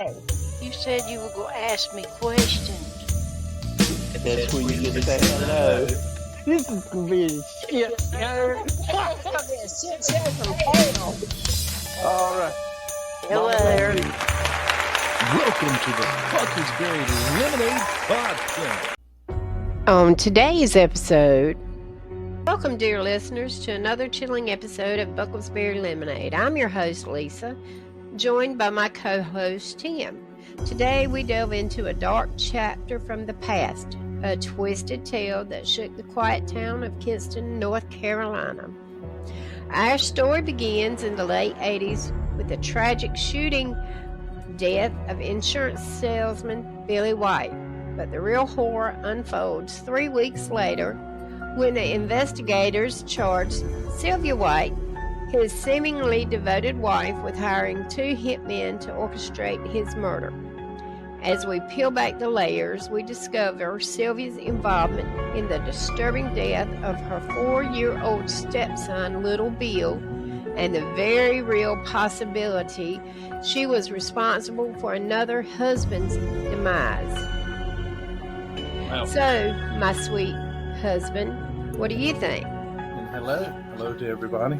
Hey, you said you were going to ask me questions. That's where you get to say hello. This is gonna be a shit show. It's going to be a shit show from hell. All right. Hello Mama, there. thank you. Welcome to the Bucklesberry Lemonade Podcast. On today's episode, welcome, dear listeners, to another chilling episode of Bucklesberry Lemonade. I'm your host, Lisa, joined by my co-host, Tim. Today, we delve into a dark chapter from the past, a twisted tale that shook the quiet town of Kinston, North Carolina. Our story begins in the late 80s with the tragic shooting death of insurance salesman Billy White. But the real horror unfolds 3 weeks later when the investigators charged Sylvia White, his seemingly devoted wife, with hiring 2 hitmen to orchestrate his murder. As we peel back the layers, we discover Sylvia's involvement in the disturbing death of her 4-year-old stepson, Little Bill, and the very real possibility she was responsible for another husband's demise. Wow. So, my sweet husband, what do you think? And hello to everybody.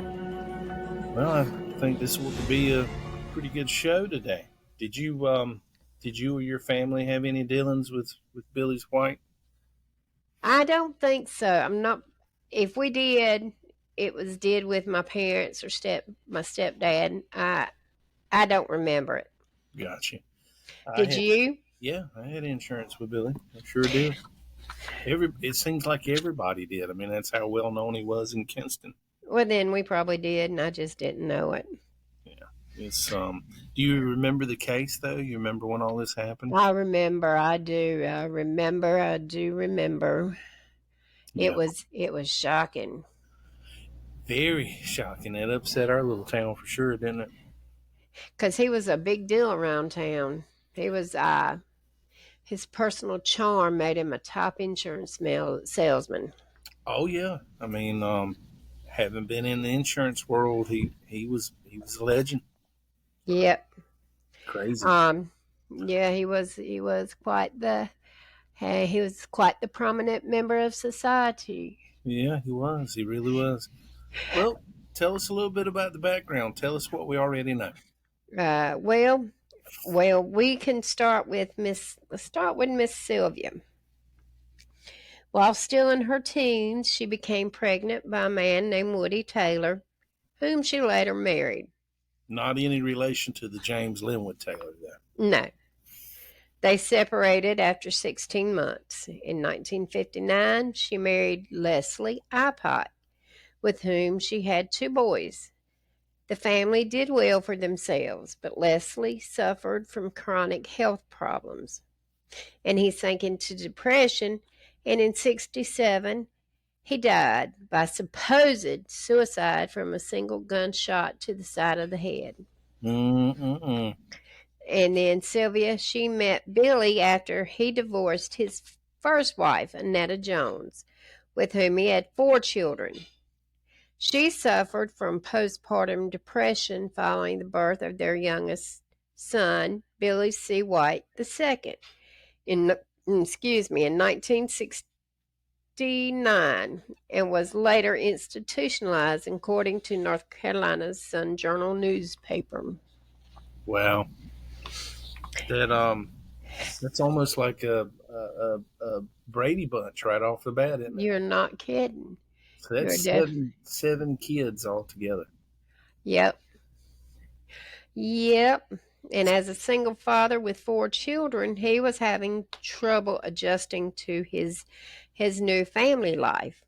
Well, I think this will be a pretty good show today. Did you or your family have any dealings with Billy's White? I don't think so. I'm not. If we did, it was did with my parents or my stepdad. I don't remember it. Gotcha. Did you? Yeah, I had insurance with Billy. I sure did. It seems like everybody did. I mean, that's how well known he was in Kinston. Well, then we probably did, and I just didn't know it. Yeah. It's Do you remember the case though? You remember when all this happened? I remember. I do. I do remember. Yeah. It was shocking. Very shocking. It upset our little town for sure, didn't it? Because he was a big deal around town. He was, his personal charm made him a top insurance salesman. Oh yeah. I mean, having been in the insurance world, he was a legend. Yep. Crazy. Yeah, he was quite the prominent member of society. Yeah, he was. He really was. Well, tell us a little bit about the background. Tell us what we already know. Well, we can start with Miss Sylvia. While still in her teens, she became pregnant by a man named Woody Taylor, whom she later married. Not any relation to the James Linwood Taylor, though. No. They separated after 16 months. In 1959, she married Leslie Ipot, with whom she had 2 boys. The family did well for themselves, but Leslie suffered from chronic health problems, and he sank into depression, and in 1967, he died by supposed suicide from a single gunshot to the side of the head. Mm-mm-mm. And then Sylvia, she met Billy after he divorced his first wife, Annetta Jones, with whom he had 4 children. She suffered from postpartum depression following the birth of their youngest son, Billy C. White II, in 1969, and was later institutionalized according to North Carolina's Sun Journal newspaper. Wow. That's almost like a Brady Bunch right off the bat, isn't it? You're not kidding. So that's seven kids altogether. Yep. And as a single father with 4 children, he was having trouble adjusting to his new family life.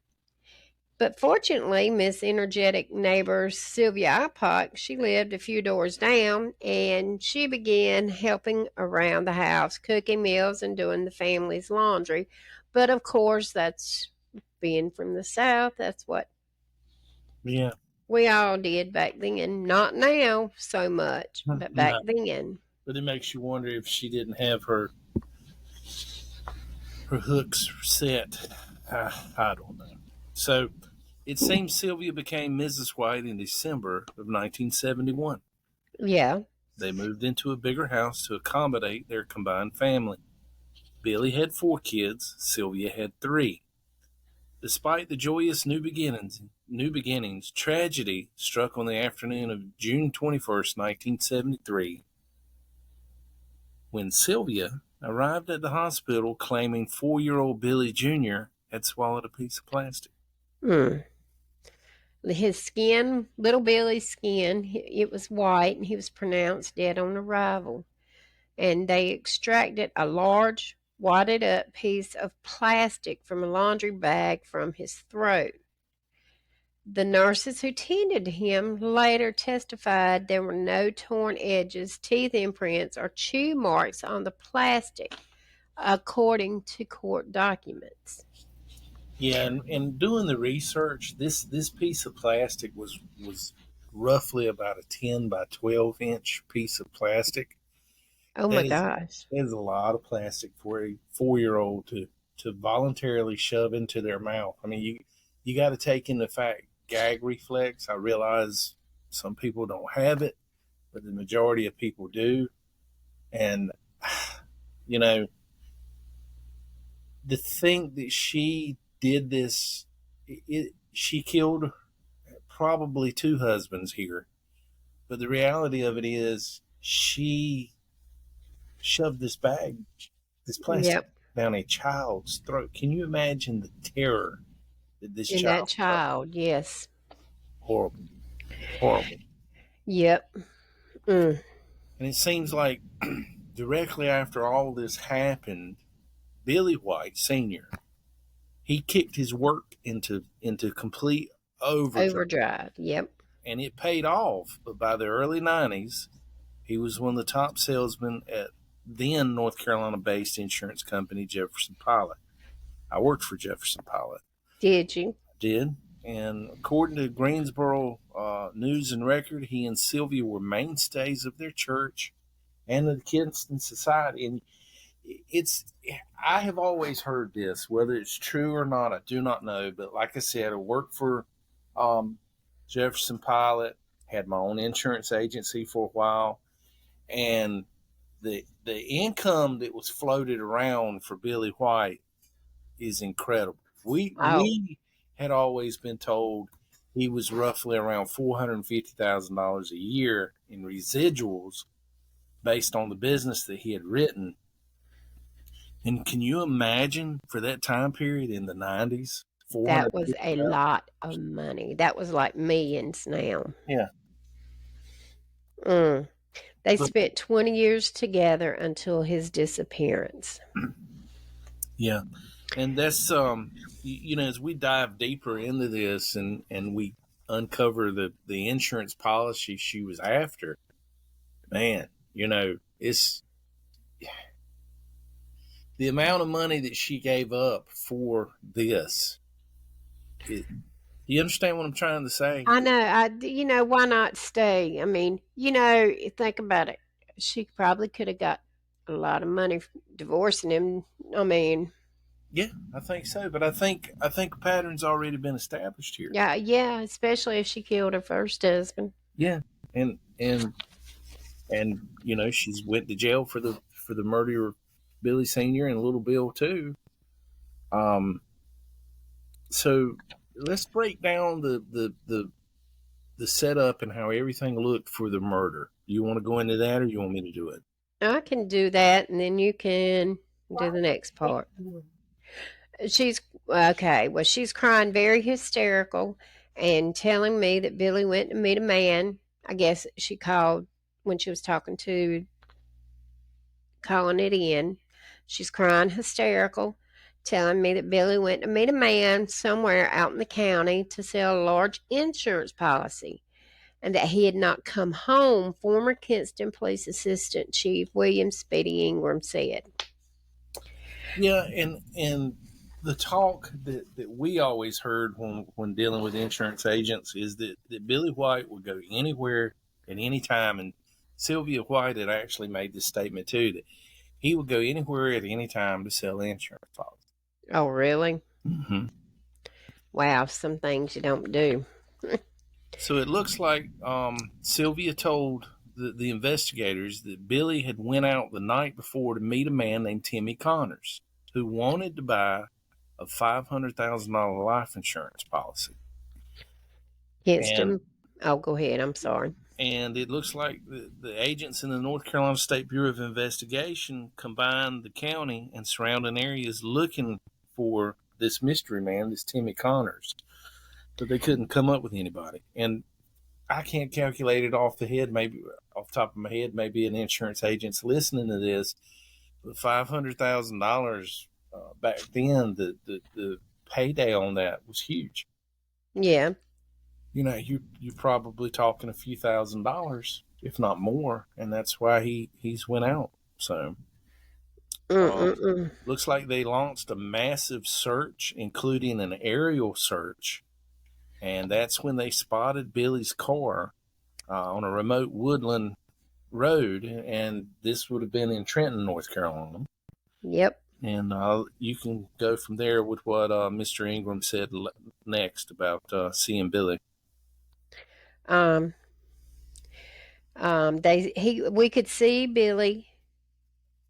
But fortunately, Miss energetic neighbor Sylvia Ipot, she lived a few doors down, and she began helping around the house, cooking meals and doing the family's laundry. But of course, that's being from the South, that's what we all did back then. Not now so much, but back then. But it makes you wonder if she didn't have her hooks set. I don't know. So it seems Sylvia became Mrs. White in December of 1971. Yeah. They moved into a bigger house to accommodate their combined family. Billy had 4 kids, Sylvia had 3. Despite the joyous new beginnings, tragedy struck on the afternoon of June 21st, 1973, when Sylvia arrived at the hospital claiming 4-year-old Billy Jr. had swallowed a piece of plastic. His skin, little Billy's skin, it was white, and he was pronounced dead on arrival. And they extracted a large, wadded up piece of plastic from a laundry bag from his throat. The nurses who tended to him later testified there were no torn edges, teeth imprints, or chew marks on the plastic, according to court documents. Yeah, and doing the research, this piece of plastic was roughly about a 10 by 12 inch piece of plastic. Oh my gosh. That is a lot of plastic for a 4-year-old to voluntarily shove into their mouth. I mean, you got to take into fact gag reflex. I realize some people don't have it, but the majority of people do. And, you know, to think that she did this, she killed probably 2 husbands here. But the reality of it is she shoved this plastic down a child's throat. Can you imagine the terror that this child? Yes. Horrible. Yep. And it seems like directly after all this happened, Billy White Sr., he kicked his work into complete overdrive. Yep. And it paid off. But by the early 90s, he was one of the top salesmen at then North Carolina-based insurance company Jefferson Pilot. I worked for Jefferson Pilot. Did you? I did. And according to Greensboro News and Record, he and Sylvia were mainstays of their church and of the Kinston Society. And I have always heard this, whether it's true or not, I do not know. But like I said, I worked for Jefferson Pilot, had my own insurance agency for a while, and the income that was floated around for Billy White is incredible. We had always been told he was roughly around $450,000 a year in residuals based on the business that he had written. And can you imagine for that time period in the 90s? That was a lot of money. That was like millions now. Yeah. They spent 20 years together until his disappearance. Yeah. And that's, as we dive deeper into this and we uncover the insurance policy she was after, man, it's the amount of money that she gave up for this. You understand what I'm trying to say? I know. Why not stay? I mean, think about it. She probably could have got a lot of money divorcing him. I mean, yeah, I think so. But I think a pattern's already been established here. Yeah, especially if she killed her first husband. Yeah, and she's went to jail for the murder of Billy Sr. and little Bill too. So let's break down the setup and how everything looked for the murder. Do you want to go into that, or you want me to do it? I can do that, and then you can do the next part. She's okay. Well, she's crying, very hysterical, and telling me that Billy went to meet a man. I guess she called when she was calling it in. She's crying hysterical, telling me that Billy went to meet a man somewhere out in the county to sell a large insurance policy, and that he had not come home, former Kinston Police Assistant Chief William Speedy Ingram said. Yeah, and the talk that we always heard when dealing with insurance agents is that Billy White would go anywhere at any time, and Sylvia White had actually made this statement too, that he would go anywhere at any time to sell insurance policies. Oh, really? Mm-hmm. Wow, some things you don't do. So it looks like Sylvia told the investigators that Billy had went out the night before to meet a man named Timmy Connors, who wanted to buy a $500,000 life insurance policy. Kinston. Oh, go ahead. I'm sorry. And it looks like the agents in the North Carolina State Bureau of Investigation combined the county and surrounding areas looking for this mystery man, this Timmy Connors, but they couldn't come up with anybody. And I can't calculate it off the head, maybe off the top of my head, maybe an insurance agent's listening to this. But $500,000 back then, the payday on that was huge. Yeah. You know, you're probably talking a few $1,000s, if not more, and that's why he's went out. So looks like they launched a massive search, including an aerial search, and that's when they spotted Billy's car on a remote woodland road, and this would have been in Trenton, North Carolina. Yep. And you can go from there with what Mr. Ingram said next about seeing Billy. We could see Billy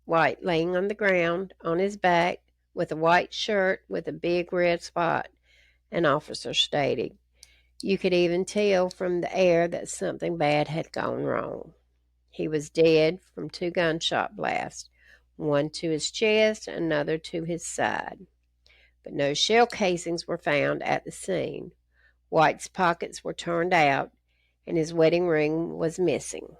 White laying on the ground on his back with a white shirt with a big red spot, an officer stated. You could even tell from the air that something bad had gone wrong. He was dead from 2 gunshot blasts, one to his chest, another to his side. But no shell casings were found at the scene. White's pockets were turned out, and his wedding ring was missing.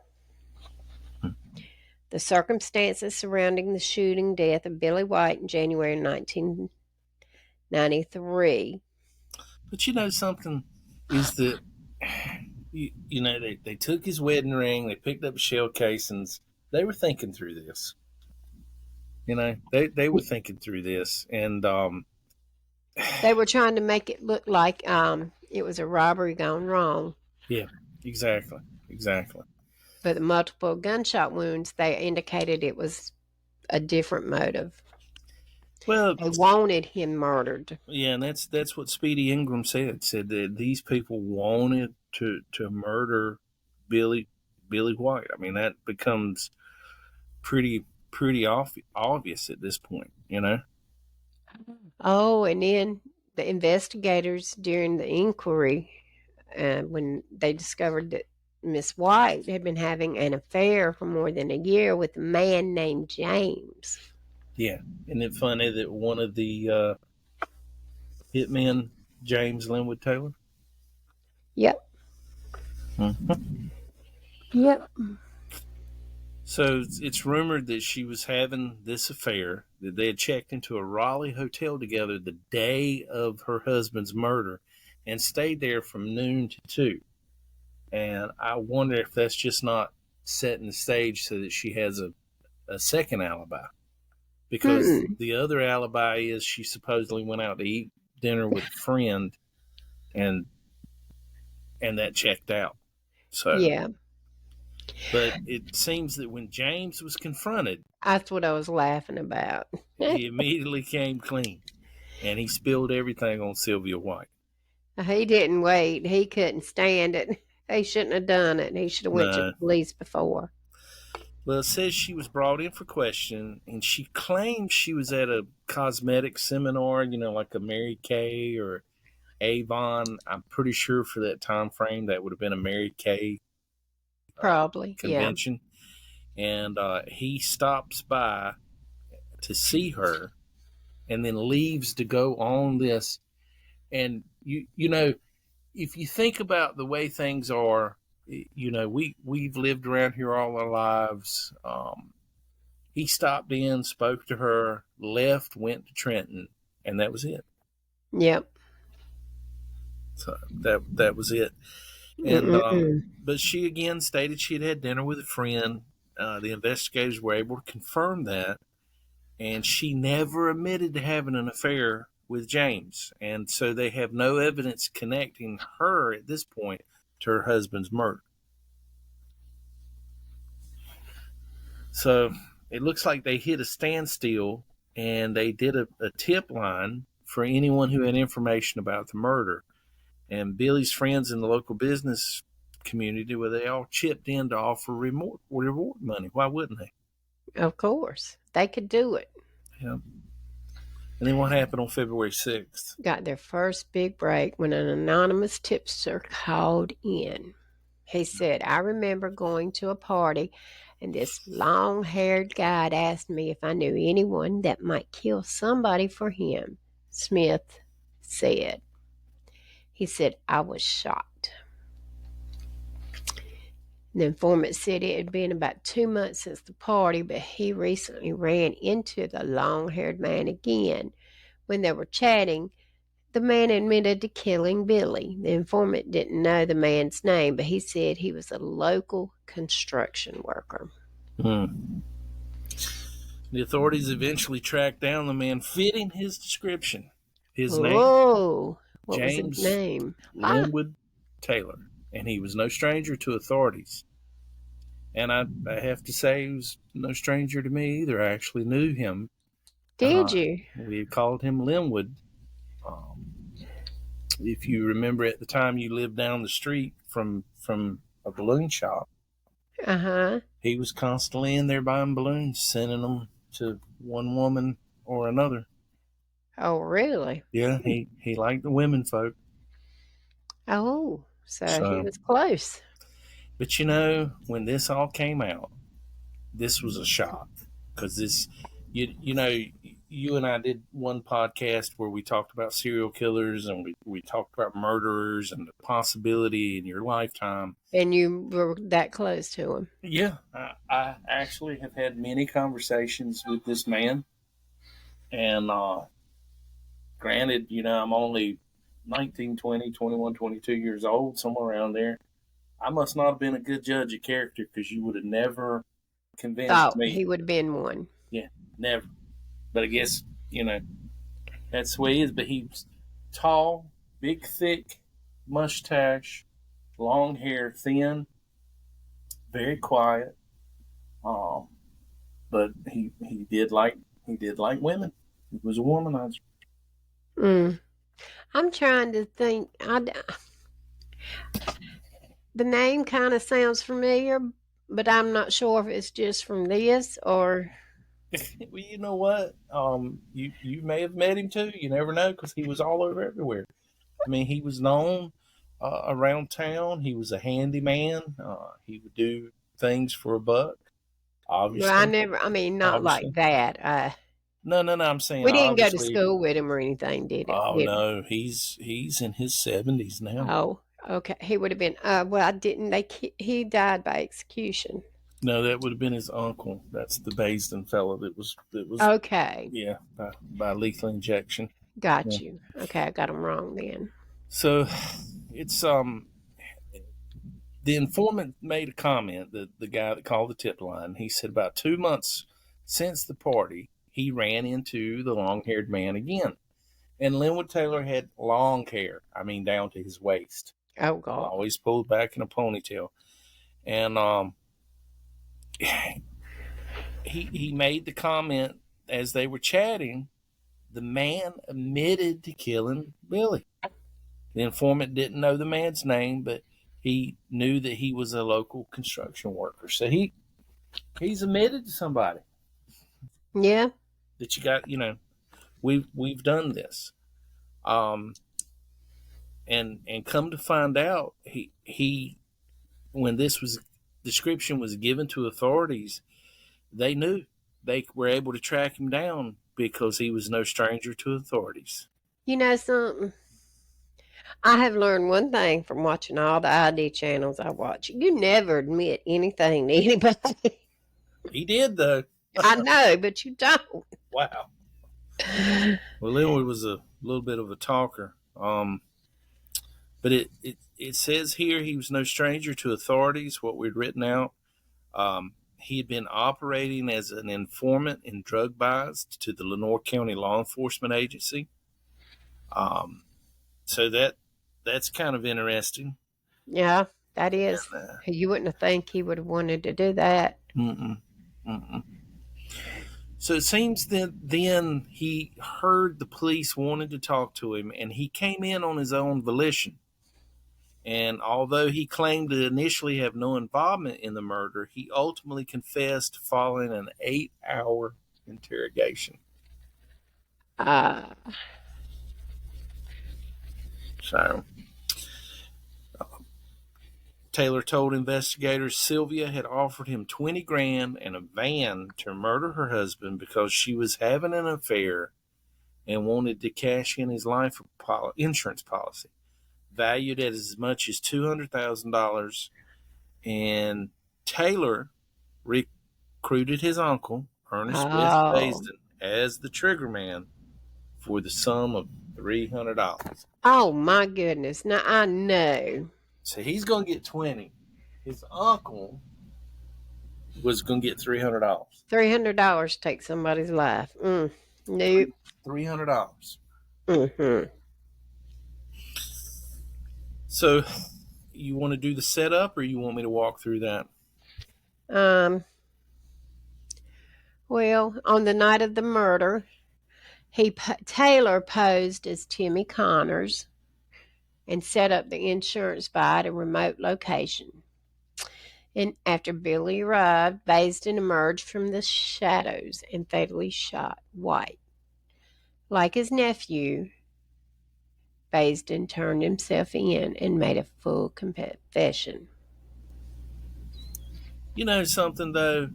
The circumstances surrounding the shooting death of Billy White in January 1993. But you know something is that, you know, they took his wedding ring, they picked up shell casings. They were thinking through this. You know, they were thinking through this, and they were trying to make it look like it was a robbery gone wrong. Yeah, exactly. But the multiple gunshot wounds, they indicated it was a different motive. Well, they wanted him murdered. Yeah, and that's what Speedy Ingram said that these people wanted to murder Billy White. I mean, that becomes pretty obvious at this point, you know. Oh, and then the investigators during the inquiry, when they discovered that Miss White had been having an affair for more than a year with a man named James. Yeah, isn't it funny that one of the hitmen, James Linwood Taylor? Yep. Mm-hmm. Yep. So it's rumored that she was having this affair, that they had checked into a Raleigh hotel together the day of her husband's murder and stayed there from noon to 2. And I wonder if that's just not setting the stage so that she has a second alibi. Because the other alibi is she supposedly went out to eat dinner with a friend and that checked out. So yeah. But it seems that when James was confronted, that's what I was laughing about. He immediately came clean, and he spilled everything on Sylvia White. He didn't wait. He couldn't stand it. He shouldn't have done it. He should have went to the police before. Well, it says she was brought in for questioning, and she claims she was at a cosmetic seminar, you know, like a Mary Kay or Avon. I'm pretty sure for that time frame that would have been a Mary Kay probably convention. Yeah. And he stops by to see her and then leaves to go on this. And you know, if you think about the way things are, you know, we've lived around here all our lives. He stopped in, spoke to her, left, went to Trenton, and that was it. Yep. So that was it. And but she again stated she had dinner with a friend. The investigators were able to confirm that, and she never admitted to having an affair with James, and so they have no evidence connecting her at this point to her husband's murder. So it looks like they hit a standstill, and they did a tip line for anyone who had information about the murder. And Billy's friends in the local business community where they all chipped in to offer reward money. Why wouldn't they? Of course. They could do it. Yeah. And then what happened on February 6th? Got their first big break when an anonymous tipster called in. He said, I remember going to a party and this long-haired guy asked me if I knew anyone that might kill somebody for him. Smith said. He said, I was shocked. The informant said it had been about 2 months since the party, but he recently ran into the long-haired man again. When they were chatting, the man admitted to killing Billy. The informant didn't know the man's name, but he said he was a local construction worker. The authorities eventually tracked down the man fitting his description. His name? Whoa! What James was his name? Linwood Taylor. And he was no stranger to authorities. And I have to say, he was no stranger to me either. I actually knew him. Did you? We called him Linwood. If you remember, at the time you lived down the street from a balloon shop. Uh-huh. He was constantly in there buying balloons, sending them to one woman or another. Oh, really? Yeah, he liked the women folk. Oh, so he was close. But you know, when this all came out, this was a shock. Because this, you know, you and I did one podcast where we talked about serial killers and we talked about murderers and the possibility in your lifetime. And you were that close to him. Yeah, I actually have had many conversations with this man. And granted, you know, I'm only 19, 20, 21, 22 years old, somewhere around there. I must not have been a good judge of character because you would have never convinced me. He would have been one. Yeah, never. But I guess, you know, that's the way he is. But he was tall, big, thick, mustache, long hair, thin, very quiet. But he did like women. He was a womanizer. I'm trying to think. The name kind of sounds familiar, but I'm not sure if it's just from this or. Well, you know what? You may have met him too. You never know because he was all over everywhere. I mean, he was known around town. He was a handyman. He would do things for a buck. Obviously, Well, not like that. No. I'm saying we didn't go to school with him or anything, did it? Oh no, he's in his 70s now. Oh, okay. He would have been. Well, I didn't. He died by execution. No, that would have been his uncle. That's the Bayston fellow that was okay. Yeah, by lethal injection. Got you. Okay, I got him wrong then. So it's the informant made a comment, the guy that called the tip line. He said about 2 months since the party, he ran into the long-haired man again. And Linwood Taylor had long hair, down to his waist. Oh, God. Always pulled back in a ponytail. And he made the comment as they were chatting, the man admitted to killing Billy. The informant didn't know the man's name, but he knew that he was a local construction worker. So he's admitted to somebody. Yeah. That you got, we've done this. And come to find out, he when this description was given to authorities, they knew. They were able to track him down because he was no stranger to authorities. You know something? I have learned one thing from watching all the ID channels I watch. You never admit anything to anybody. He did, though. I know, but you don't. Wow. Well, Linwood was a little bit of a talker. But it says here he was no stranger to authorities, what we'd written out. He had been operating as an informant in drug buys to the Lenoir County Law Enforcement Agency. So that's kind of interesting. Yeah, that is. You wouldn't think he would have wanted to do that. So it seems that then he heard the police wanted to talk to him, and he came in on his own volition. And although he claimed to initially have no involvement in the murder, he ultimately confessed following an 8-hour interrogation. Uh, So Taylor told investigators Sylvia had offered him 20 grand and a van to murder her husband because she was having an affair and wanted to cash in his life insurance policy, valued at as much as $200,000. And Taylor recruited his uncle, Ernest West Baisden, as the trigger man for the sum of $300. oh my goodness. Now I know. So he's going to get 20. His uncle was going to get $300. $300 takes somebody's life. Nope. $300. Mm-hmm. So you want to do the setup, or you want me to walk through that? Well, on the night of the murder, Taylor posed as Timmy Connors and set up the insurance buy at a remote location. And after Billy arrived, Baisden emerged from the shadows and fatally shot White. Like his nephew, Baisden turned himself in and made a full confession. You know something, though?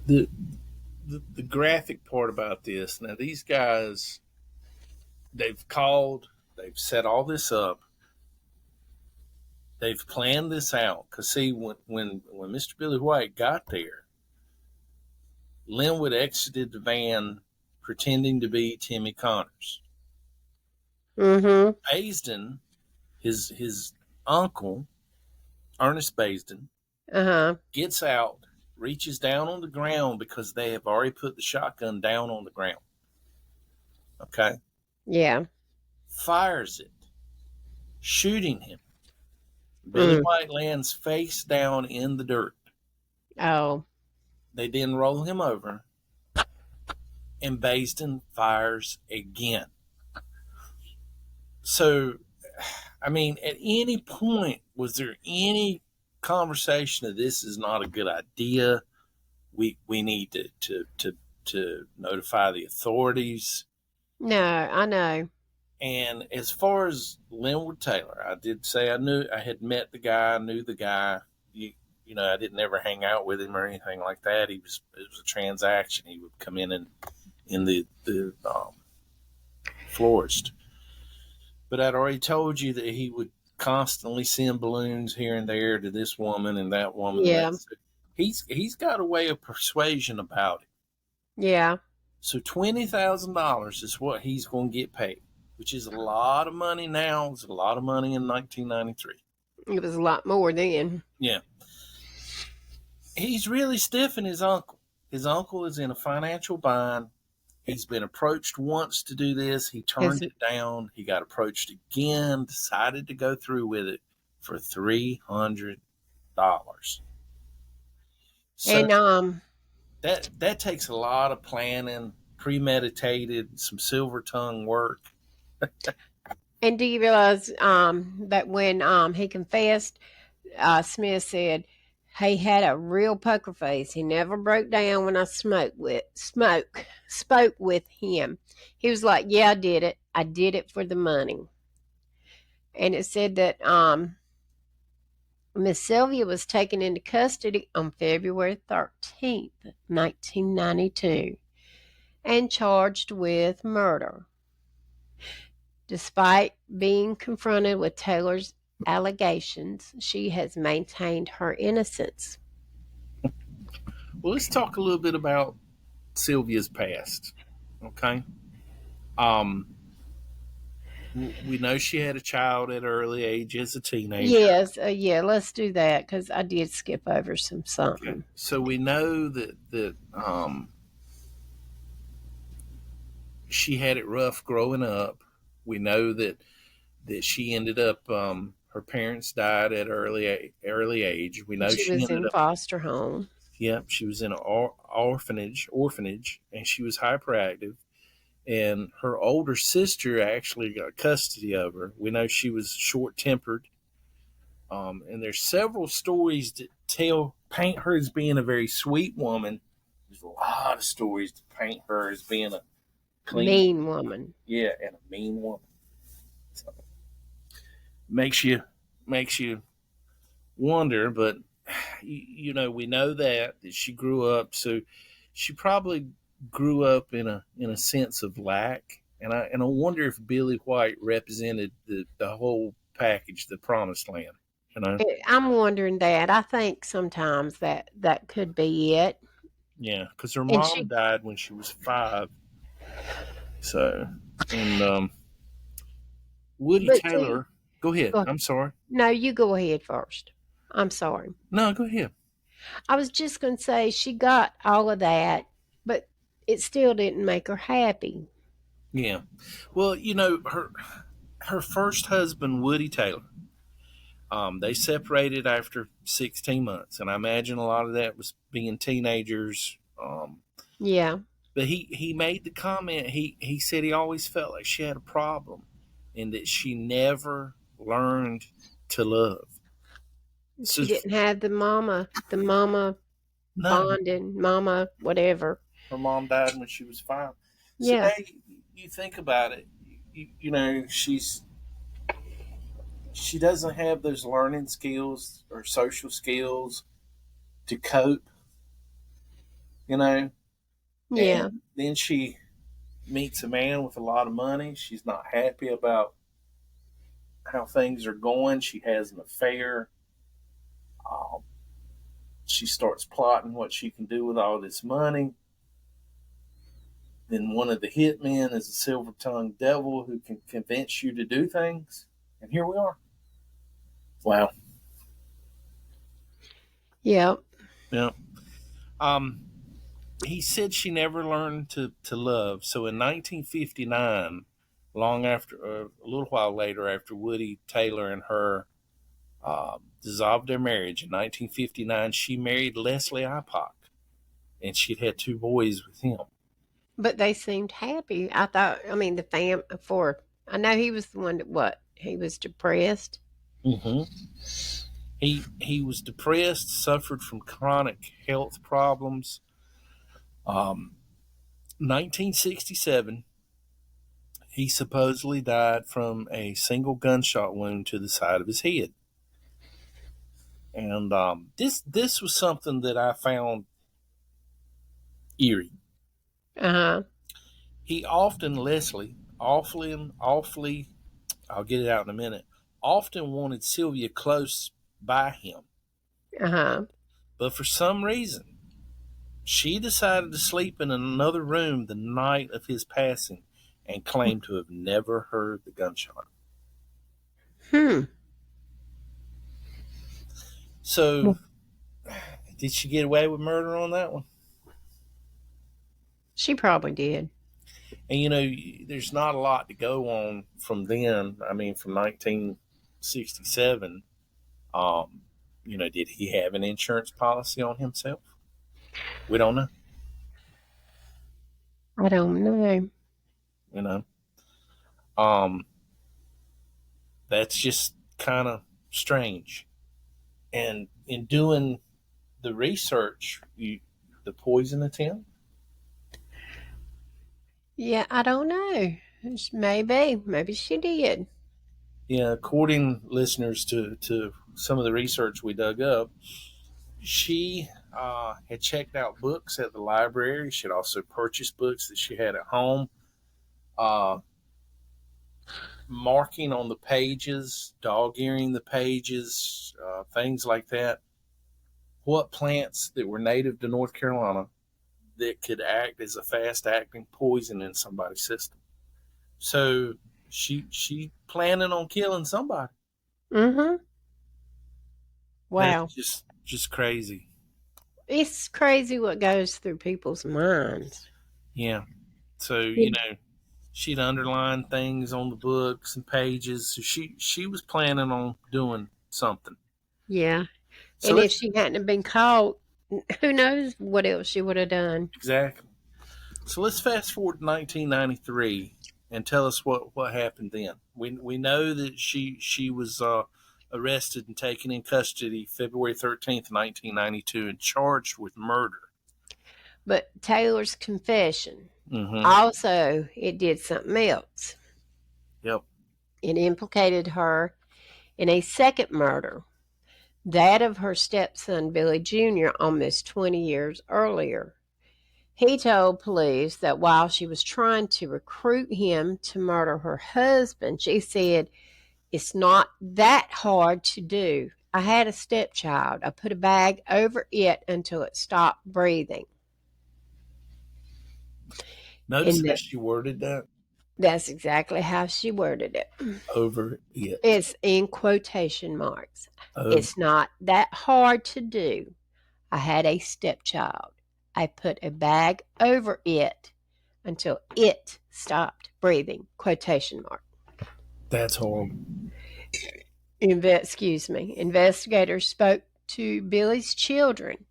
The graphic part about this, now these guys, they've called, they've set all this up, they've planned this out. Because see, when Mr. Billy White got there, Linwood exited the van pretending to be Timmy Connors. Mm-hmm. Baisden, his uncle, Ernest Baisden, gets out, reaches down on the ground because they have already put the shotgun down on the ground. Okay? Yeah. Fires it, shooting him. Billy White lands face down in the dirt. Oh. They then roll him over, and Baisden fires again. So, I mean, at any point, was there any conversation that this is not a good idea? We need to notify the authorities. No, I know. And as far as Linwood Taylor, I did say I had met the guy, knew the guy. You know, I didn't ever hang out with him or anything like that. It was a transaction. He would come in the florist. But I'd already told you that he would constantly send balloons here and there to this woman and that woman. Yeah. He's got a way of persuasion about it. Yeah. So $20,000 is what he's going to get paid, which is a lot of money now. It's a lot of money in 1993. It was a lot more then. Yeah. He's really stiffing his uncle. His uncle is in a financial bind. He's been approached once to do this. He turned it down. He got approached again, decided to go through with it for $300. So and that takes a lot of planning, premeditated, some silver tongue work. And do you realize that when he confessed, Smith said he had a real poker face. He never broke down when I spoke with him. He was like, "Yeah, I did it. I did it for the money." And it said that Miss Sylvia was taken into custody on February 13th, 1992, and charged with murder. Despite being confronted with Taylor's allegations, she has maintained her innocence. Well, let's talk a little bit about Sylvia's past. Okay. We know she had a child at an early age as a teenager. Yes, let's do that because I did skip over something. Okay. So we know that she had it rough growing up. We know that she ended up. Her parents died at early age. We know she was in foster home. Yep, she was in an orphanage, and she was hyperactive. and her older sister actually got custody of her. We know she was short-tempered, and there's several stories that paint her as being a very sweet woman. There's a lot of stories to paint her as being a clean, mean woman. Yeah, and a mean woman. So, makes you wonder, but we know that she grew up, so she probably grew up in a sense of lack, and I wonder if Billy White represented the whole package, the promised land. I'm wondering that. I think sometimes that could be it. Yeah, because her And mom died when she was 5. So, and Woody Taylor. Go ahead. I'm sorry. No, you go ahead first. I'm sorry. No, go ahead. I was just going to say she got all of that, but it still didn't make her happy. Yeah. Well, her first husband, Woody Taylor, they separated after 16 months, and I imagine a lot of that was being teenagers. Yeah. But he made the comment, he said he always felt like she had a problem and that she never learned to love. She didn't have the mama bonding, mama whatever. Her mom died when she was 5. Yeah. So you think about it, she doesn't have those learning skills or social skills to cope, Yeah. And then she meets a man with a lot of money. She's not happy about how things are going. She has an affair. She starts plotting what she can do with all this money. Then one of the hitmen is a silver-tongued devil who can convince you to do things. And here we are. Wow. Yeah. Yeah. He said she never learned to love. So in 1959, long after, a little while later, after Woody Taylor and her dissolved their marriage in 1959, she married Leslie Ipock, and she'd had 2 boys with him. But they seemed happy. I thought. I mean, I know he was the one that he was depressed. Mm-hmm. He was depressed, suffered from chronic health problems. 1967, he supposedly died from a single gunshot wound to the side of his head. And this was something that I found eerie. Leslie, awfully, I'll get it out in a minute, often wanted Sylvia close by him. But for some reason, she decided to sleep in another room the night of his passing and claimed to have never heard the gunshot. So, did she get away with murder on that one? She probably did. And there's not a lot to go on from then. I mean, from 1967. Did he have an insurance policy on himself? We don't know. I don't know. That's just kind of strange. And in doing the research, the poison attempt? Yeah, I don't know. Maybe she did. Yeah, according, listeners, to some of the research we dug up, she had checked out books at the library. She had also purchased books that she had at home, marking on the pages, dog-earing the pages, things like that. What plants that were native to North Carolina that could act as a fast-acting poison in somebody's system. So she planning on killing somebody. Mm-hmm. Wow. That's just crazy. It's crazy what goes through people's minds. Yeah. So, she'd underline things on the books and pages. So she was planning on doing something. Yeah. So and if she hadn't been caught, who knows what else she would have done. Exactly. So let's fast forward to 1993 and tell us what happened then. We know that she was arrested and taken in custody February 13th, 1992, and charged with murder. But Taylor's confession, Mm-hmm. also, it did something else. Yep. It implicated her in a second murder, that of her stepson, Billy Jr., almost 20 years earlier. He told police that while she was trying to recruit him to murder her husband, she said, "It's not that hard to do. I had a stepchild. I put a bag over it until it stopped breathing." Notice how she worded that? That's exactly how she worded it. Over it. It's in quotation marks. It's not that hard to do. I had a stepchild. I put a bag over it until it stopped breathing. Quotation mark. That's horrible. Investigators spoke to Billy's children,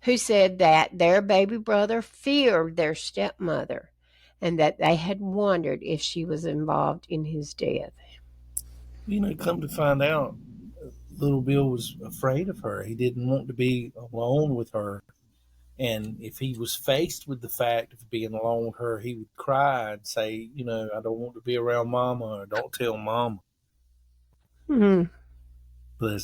who said that their baby brother feared their stepmother and that they had wondered if she was involved in his death. Come to find out, little Bill was afraid of her. He didn't want to be alone with her. And if he was faced with the fact of being alone with her, he would cry and say, I don't want to be around Mama, or don't tell Mama. Mm-hmm. But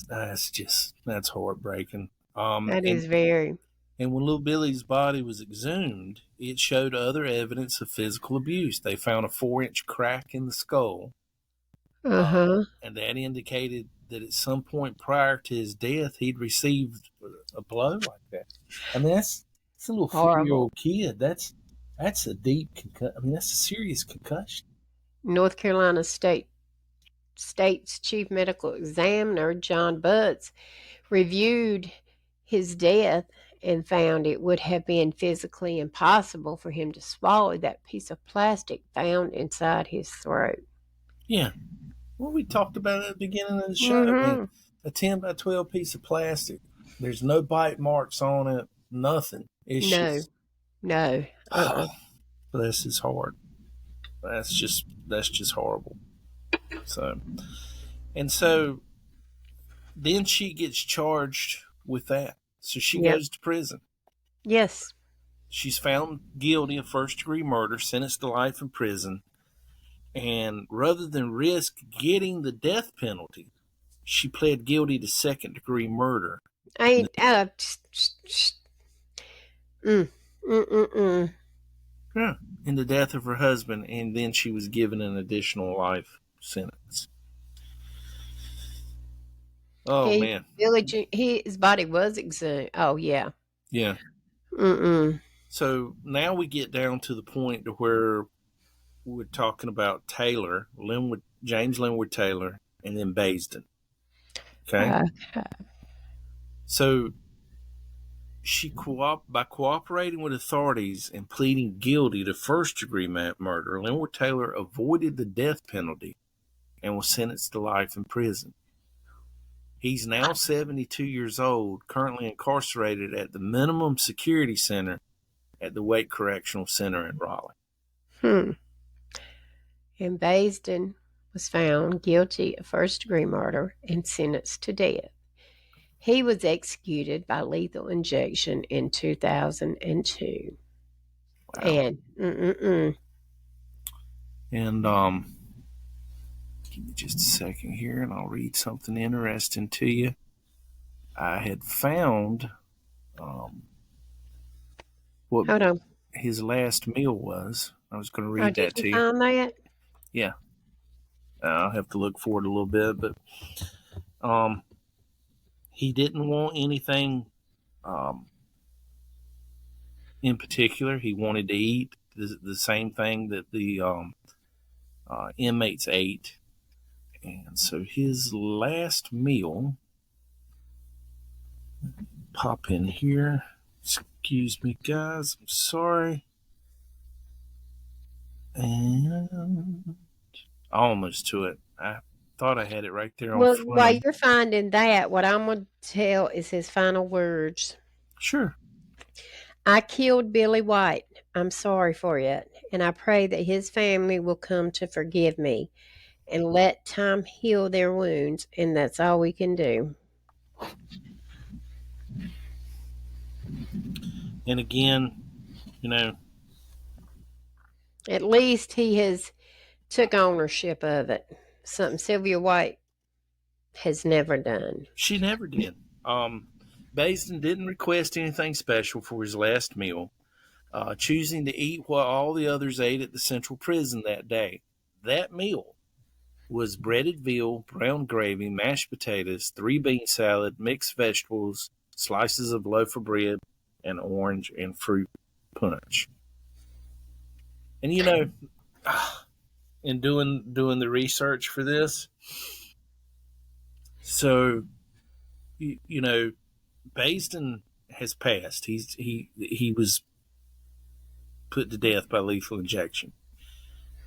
that's heartbreaking. That is very. And when little Billy's body was exhumed, it showed other evidence of physical abuse. They found a 4-inch crack in the skull. Uh-huh. And that indicated that at some point prior to his death, he'd received a blow like that. I mean, that's a little 4-year-old kid. That's a deep concussion. I mean, that's a serious concussion. North Carolina State's chief medical examiner, John Butts, reviewed his death and found it would have been physically impossible for him to swallow that piece of plastic found inside his throat. Yeah. Well, we talked about it at the beginning of the show. Mm-hmm. I mean, a 10 by 12 piece of plastic. There's no bite marks on it. Nothing. It's No. Bless his heart. That's just horrible. So then she gets charged with that. So she goes to prison. Yes. She's found guilty of first-degree murder, sentenced to life in prison. And rather than risk getting the death penalty, she pled guilty to second-degree murder. In the death of her husband, and then she was given an additional life sentence. Oh, man. His body was exhumed. Oh, yeah. Yeah. So now we get down to the point to where we're talking about Taylor, James Linwood Taylor, and then Baisden. Okay? So by cooperating with authorities and pleading guilty to first-degree murder, Linwood Taylor avoided the death penalty and was sentenced to life in prison. He's now 72 years old, currently incarcerated at the Minimum Security Center at the Wake Correctional Center in Raleigh. And Baisden was found guilty of first-degree murder and sentenced to death. He was executed by lethal injection in 2002. Wow. And give me just a second here, and I'll read something interesting to you. I had found what his last meal was. I was going to read that to you. Find that? Yeah. I'll have to look for it a little bit, but he didn't want anything in particular. He wanted to eat the same thing that the inmates ate. And so his last meal, pop in here. Excuse me, guys. I'm sorry. And almost to it. I thought I had it right there on front. While you're finding that, what I'm going to tell is his final words. Sure. I killed Billy White I'm sorry for it, and I pray that his family will come to forgive me and let time heal their wounds, and that's all we can do. And again, you know, At least he has took ownership of it, something Sylvia White has never done. she never did. Basden didn't request anything special for his last meal, choosing to eat what all the others ate at the central prison that day. That meal was breaded veal, brown gravy, mashed potatoes, 3 bean salad, mixed vegetables, slices of loaf of bread, and orange and fruit punch. And you know, in doing the research for this, so you know, Basden has passed. He was put to death by lethal injection.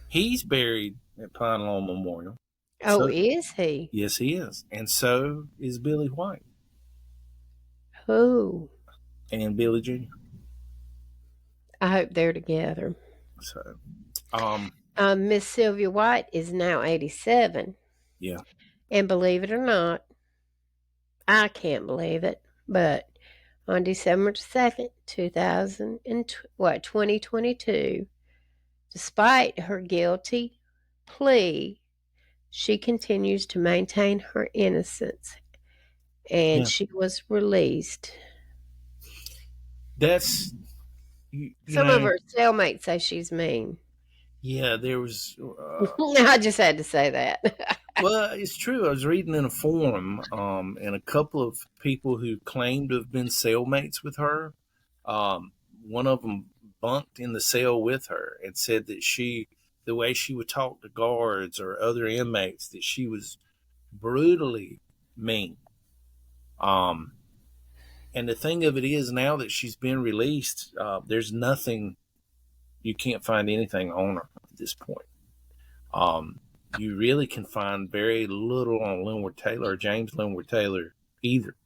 He's buried at Pine Lawn Memorial. Oh, So is he? yes, he is, and so is Billy White Who? and Billy Jr. I hope they're together. So, Miss Sylvia White is now 87. yeah, And believe it or not, I can't believe it, but on December 2nd, 2022, despite her guilty plea, she continues to maintain her innocence, and Yeah. she was released. that's Some of her cellmates say she's mean. Yeah, there was. I just had to say that. Well, it's true. I was reading in a forum, and a couple of people who claimed to have been cellmates with her. One of them bunked in the cell with her and said that the way she would talk to guards or other inmates, that she was brutally mean. And the thing of it is, now that she's been released, there's nothing. You can't find anything on her at this point. You really can find very little on Linwood Taylor or James Linwood Taylor either.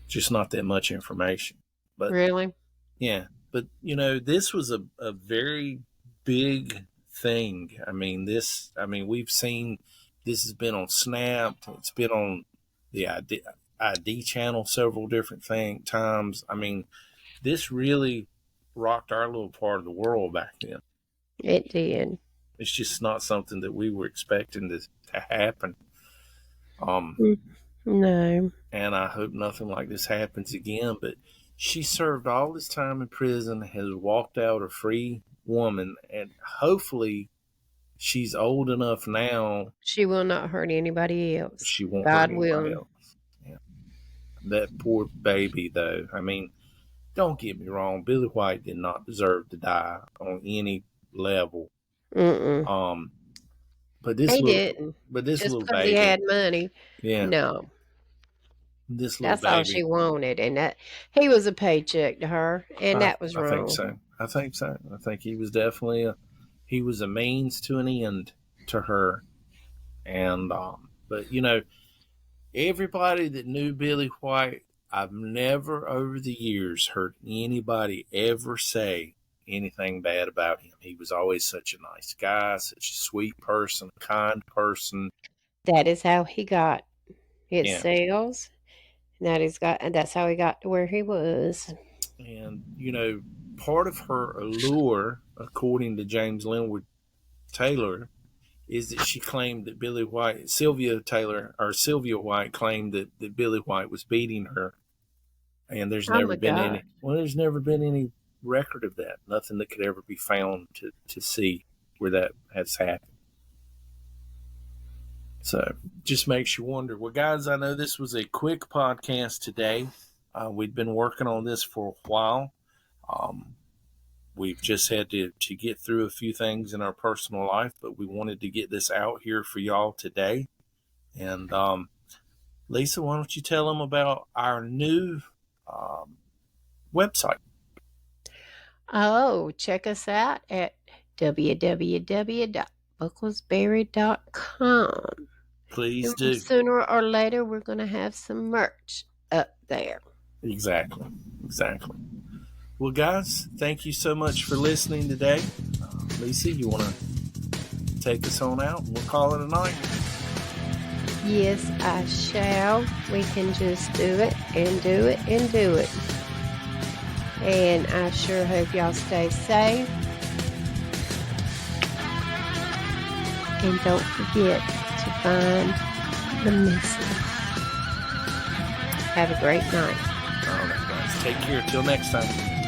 Just not that much information. But Really? yeah, but this was a very big thing. I mean, we've seen this has been on Snap. It's been on the ID channel several different times. I mean, this really rocked our little part of the world back then. It did. It's just not something that we were expecting to happen. No. And I hope nothing like this happens again. But she served all this time in prison, has walked out a free woman, and hopefully she's old enough now. She will not hurt anybody else. She won't God hurt anybody will. else. Yeah. That poor baby, though. I mean, don't get me wrong. Billy White did not deserve to die on any level. Mm-mm. But this He didn't. But this Just little because baby, he had money. yeah. No. This little That's all she wanted, and that he was a paycheck to her, and that was wrong. I think so. I think he was definitely he was a means to an end to her, and but everybody that knew Billy White, I've never over the years heard anybody ever say anything bad about him. He was always such a nice guy, such a sweet person, kind person. That is how he got his sales. And that's how he got to where he was. And part of her allure, according to James Linwood Taylor, is that she claimed that Sylvia White claimed that Billy White was beating her, and there's never been any record of that. Nothing that could ever be found to see where that has happened. So just makes you wonder. Well, guys, I know this was a quick podcast today. We'd been working on this for a while. We've just had to get through a few things in our personal life, but we wanted to get this out here for y'all today. And Lisa, why don't you tell them about our new website? Oh, check us out at www.bucklesberry.com. Please do. Sooner or later, we're going to have some merch up there. Exactly. Well, guys, thank you so much for listening today. Lisa, you want to take us on out and we'll call it a night? Yes, I shall. We can just do it and do it and do it. And I sure hope y'all stay safe. And don't forget to find the missing. Have a great night. All right, guys. Take care. Till next time.